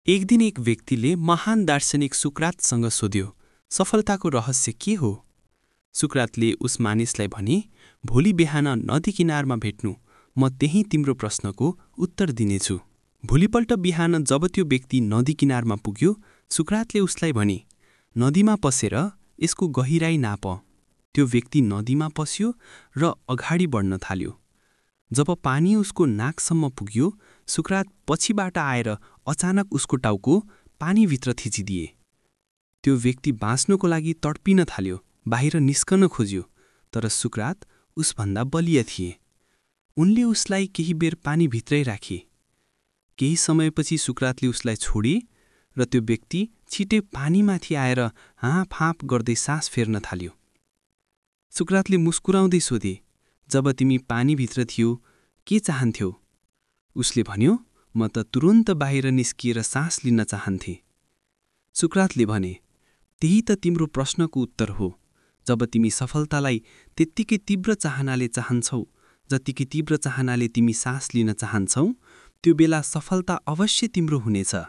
एक दिन एक व्यक्तिले महान दार्शनिक सुक्रातसँग सोध्यो, सफलताको रहस्य के हो? सुक्रातले उस मानिसलाई भने, भोलि बिहान नदी किनारमा भेट्नु, म त्यही तिम्रो प्रश्नको उत्तर दिनेछु। भोलिपल्ट बिहान जब त्यो व्यक्ति नदी किनारमा पुग्यो, सुक्रातले उसलाई भने, नदीमा पसेर यसको गहिराई नाप। त्यो व्यक्ति नदीमा पस्यो र अगाडि बढ्न थाल्यो। जब पानी उसको नाकसम्म पुग्यो, सुक्रात पछिबाट आएर अचानक उसको टाउको पानीभित्र थिचिदिए। त्यो व्यक्ति बाँच्नको लागि तडपिन थाल्यो, बाहिर निस्कन खोज्यो, तर सुक्रात उसभन्दा बलिया थिए। उनले उसलाई केही बेर पानीभित्रै राखे। केही समयपछि सुक्रातले उसलाई छोडे र त्यो व्यक्ति छिटै पानीमाथि आएर हाँफहाँफ गर्दै सास फेर्न थाल्यो। सुक्रातले मुस्कुराउँदै सोधे, जब तिमी पानीभित्र थियौ, के चाहन्थ्यौ? उसले भन्यो, म त तुरुन्त बाहिर निस्किएर सास लिन चाहन्थे। सुक्रातले भने, त्यही त तिम्रो प्रश्नको उत्तर हो। जब तिमी सफलतालाई त्यत्तिकै तीव्र चाहनाले चाहन्छौ, जतिकै तीव्र चाहनाले तिमी सास लिन चाहन्छौ, त्यो बेला सफलता अवश्य तिम्रो हुनेछ।